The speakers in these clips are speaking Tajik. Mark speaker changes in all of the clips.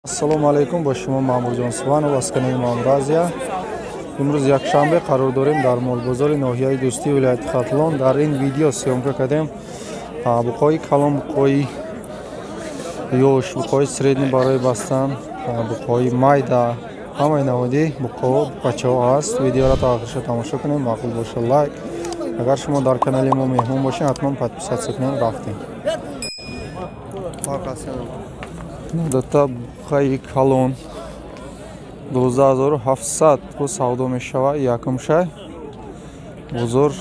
Speaker 1: Ассалому алайкум, ба шумо Маъмурҷон Суванов аз канали Маъмур Азия. Имрӯз якшанбе қарор дорем дар молбозори ноҳияи Дӯстии вилояти Хатлон. Дар ин видео сёмка кардем буқои калон, буқои ёш, буқои средни барои бастан, буқои майда, ҳамаи наводи буқачаҳо ҳаст. Видеоро то охирша тамошо кунем, маъқул боша лайк. Агар шумо дар канали мо меҳмон бошед, ҳатман подписатсия кунем. Рафтем. Дата буқаи калон 12700 бо савдо мешавад. Якум шай бозор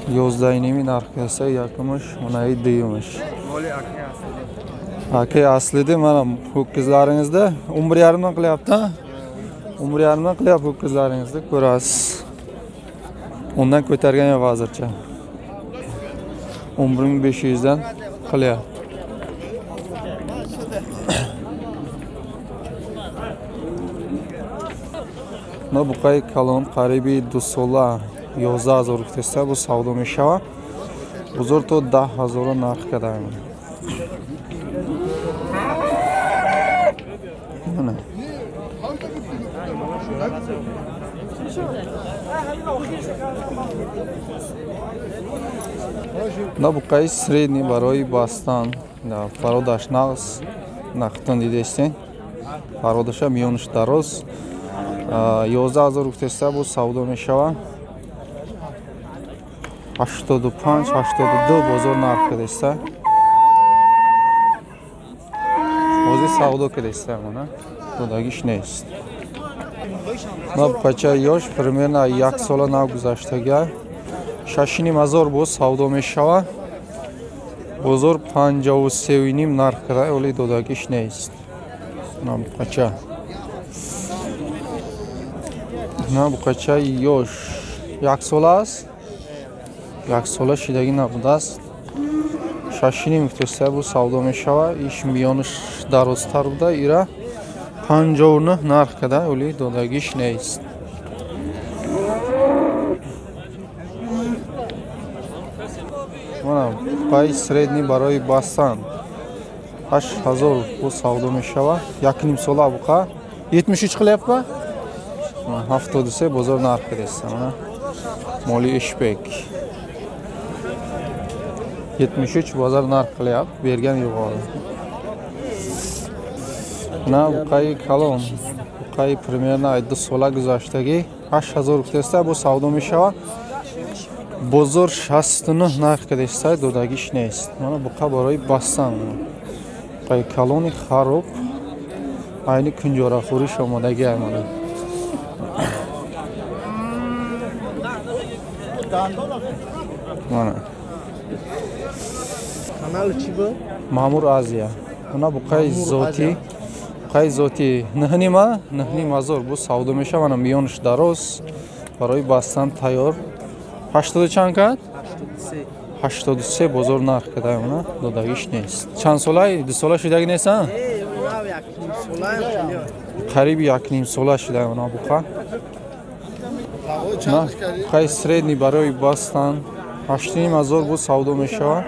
Speaker 1: 11.5 нарх каста. Якумаш онаи дуюмаш аке аслиди манам ҳукизларингизда умри яримдан қиlyapti. Umri yarimdan qilyapti ho'kizlaringizda ko'rasiz. Undan ko'targan yo'q hozircha. 10500 dan qilyapti. На буқаи калон қариби 2 сола 11000 гуфтаста бо савдо мешавад. Бузург то 10000 нарх кардаем. На буқаи средни барои бастан фародаш нағз нахтан дидестен. Фародаша миёнаш дароз 11000 гуфтаста бо савдо мешавад. 85-82 бозор нарх кадаста. Ҳозир савдо кадаста мана. Додагиш нест. На бача ёш примерно 1 сола нагузаштага 6500 бо савдо мешавад. Бозор 53.5 нарх када, оли додагиш нест. На бача. На бача ёш 1 сола аст. 1 сола шидаги набудааст. 6.5 гуфтаста бо савдо мешавад. Иш миёнаш дарозтар буда, ира 59 нарх када, оли додагиш нест. Мана пай средни барои бастан 8000 бо савдо мешавад. 1.5 сола буқа 73 qilyapti. 73 бозор нарх кадаста. Мана моли ишбек 73 бозор нарх qilyapti. Bergan yo'q. На буқаи калон, буқаи примерно 2 сола гузаштаги 8000 гуфтаста бо савдо мешавад. Бозор 69 нарх кадаста, додагиш нест. Мана буқа барои бастан. Буқаи калони хароб айни кунҷорахӯриш омодаги мана. Мана канал чи бу? Маъмур Азия. Мана буқаи зоти, буқаи зоти нахним азор бо савдо мешавад. Мана миёнаш дароз барои бастан тайёр. 80 чанд кад? 83 бозор нарх када мана, додагиш нест. Чанд солаи? 2 сола шидаги неста? Қариби 1.5 сола шида мана буқа. Буқаи средни барои бастан 8500 бо савдо мешавад.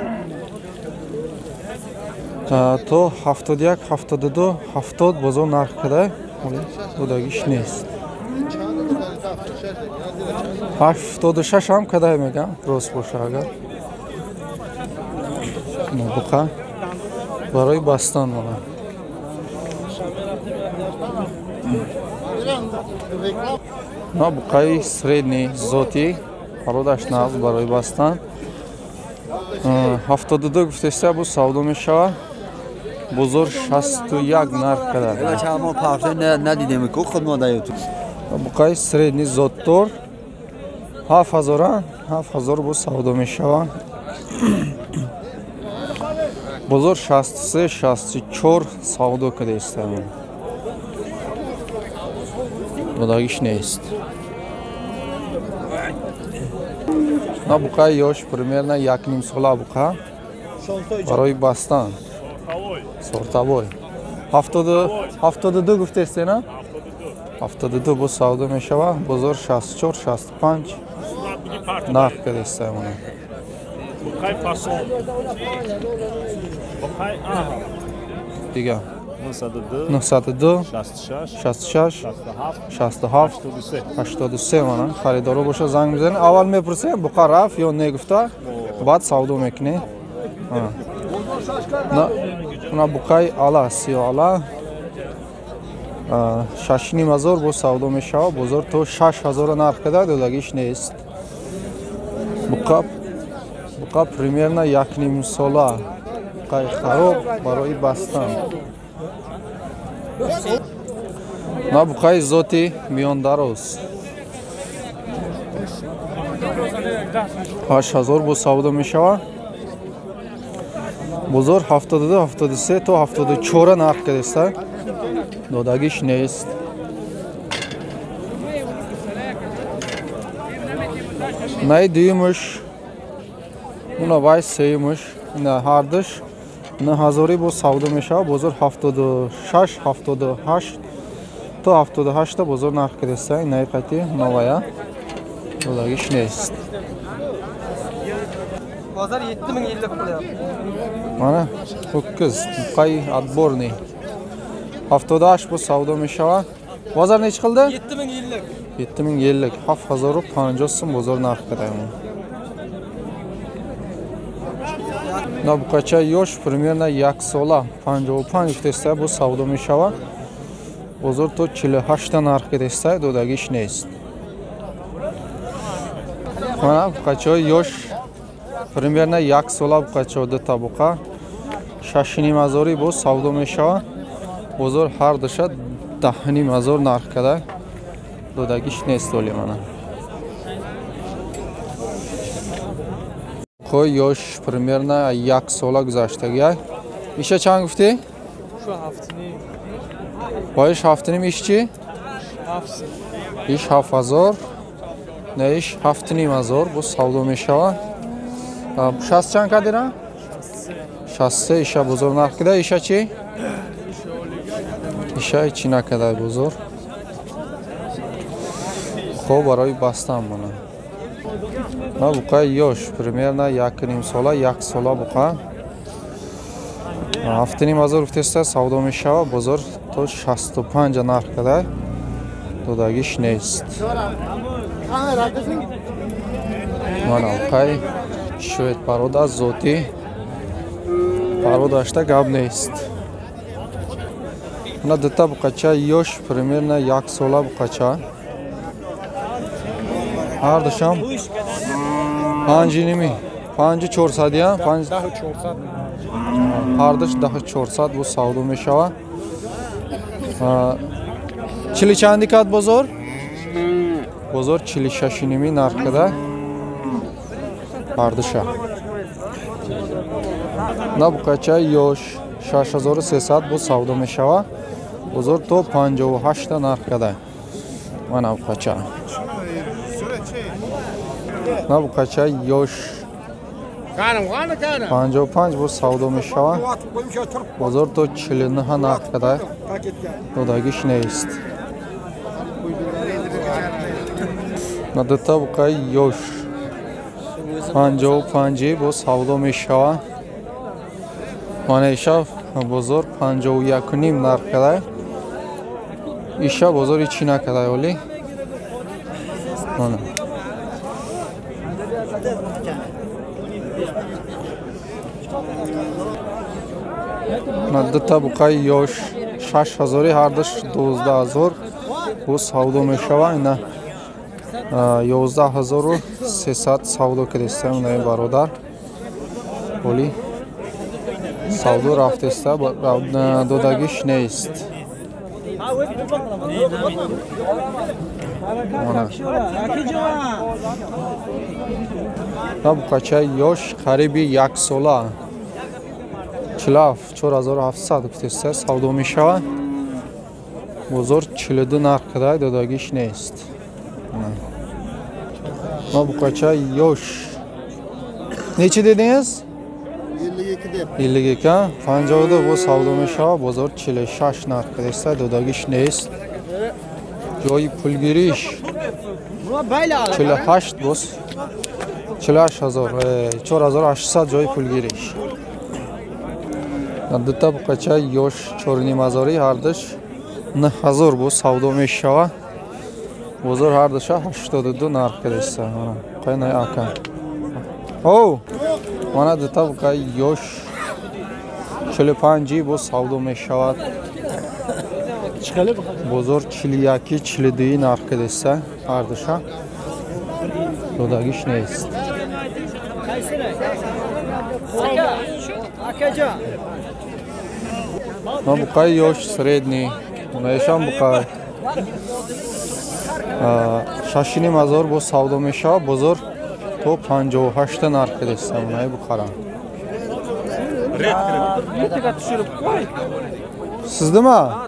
Speaker 1: То 71, 72, 70 бозор нарх када, додагиш нест. 76 ҳам кадай мегам, рост боша агар. Буқа барои бастан мана. На буқаи средни зоти фародаш нағз барои бастан 72 гуфтаста бо савдо мешавад. Бозор 61 нарх када. Буқаи средни зоттор 7000 бо савдо мешавад. Бозор 63-64 савдо кадаста. Додагиш нест. На буқаи ёш примерно 1.5 сола буқа барои бастан. Сортавой 72 гуфтаста на? 72 бо савдо мешавад. Бозор 64-65 нарх кадаста мана. Buqay fason. Buqay aha. Diga 902
Speaker 2: 66
Speaker 1: 66
Speaker 2: 67
Speaker 1: 67 83 mana xaridor bo'lsa zang bizani avval mepursa buqa raf yo negufta ba'd savdo mekne na buqay ala siyola шашини мазор бо савдо мешавад бозор то 6000 нарх када додагиш нест буқа примерно 1.5 сола буқаи хароб барои бастан на буқаи зоти миёндароз 8000 бо савдо мешавад бозор 72 73 то 74 нарх кадеста додагиш нест най дуюмуш уна вай сеюмуш на ҳардаш на ҳазори бо савдо мешавад бозор 76 78 то 78 та бозор нарх кадеста най қати новая додагиш нест
Speaker 3: bozor 7050 qilyapti.
Speaker 1: Mana ho'kiz buqay отборный 78 bu savdo meshava. Bozor nech qildi?
Speaker 3: 7050.
Speaker 1: 7050 7050 so'm bozor narxida. Na buqacha yosh примерно 1 sola 55 testa bu savdo meshava. Bozor to 48 ta narxida esa dodagi ish neist. Mana buqacha yosh примерно 1 sola buqacha da tabuqa 6500 bu savdo meshava. Bozor har dasha 10000 narx kada dodagi ish neist o'li mana. Qo'y yosh примерно 1 sola guzashtaga. Isha chang gufti?
Speaker 3: Shu haftaning
Speaker 1: Boyish haftaning ishchi?
Speaker 3: hafsi.
Speaker 1: Ish 7000. Ne ish 7000 bu savdo meshava. Shas chang kadira? Shasse isha bozor narx kada isha chi? Isha ichina kada bozor. Xo'p, baroy bastam buni. Na buqa yosh, примерно 1.5 sola, 1 sola buqa. Haftaning bozor ustida savdo meshava, bozor to 65 narx kada. Dodagi ish neist. Mana buqa shved paroda zoti. Parodashta gap neist. На дата буқача ёш примерно 1 sola буқача. Har dasham 5.5 5400 ya
Speaker 3: 400.
Speaker 1: har dash 400 bu savdo meshava. Chili chandi kat bozor? Bozor chili 6.5 narxida. Har dasha. Na buqacha yosh 6300 bu savdo meshava. Bozor to 58 ta narxida. Mana buqacha. Na buqacha yosh 55 bu savdo meshava. Bozor to 49 narxida. Dodagi ish neist. Na data buqa yosh 55 bu savdo meshava. Mana isha bozor 51.5 narxida. Isha bozor ichina kada oli. Mana. Наддата буқай ёш 6000 ҳардаш 12000 бу савдо мешава ина 11300 савдо кадеста унаи бародар оли савдо рафтеста додагиш неист мана на буқача ёш қариби 1 sola 4700 гуфтеста савдо мешава. Бозор 42 нарх кадай додагиш нест. Ма буқача ёш. Нечи дединgiz? 52. 50 бу савдо мешава. Бозор 46 нарх кадеста додагиш нест. Ҷои пулгириш 48 бос 48000 4800 ҷои пулгириш. дута буқача ёш 4,5 ҳардаш 9000 бо савдо мешава. Бозор ҳардаша 82 нарх кадеста. Мана қайна ака. О! Мана дута буқа ёш 45 бо савдо мешавад. Бозор 41-42 нарх кадеста ҳардаша. Додагиш нест. Но буқай ёш средний. Мешам буқай 6,500 бо савдо мешава. Бозор то 58 нарх кадеста. Мана буқара. Сиздима?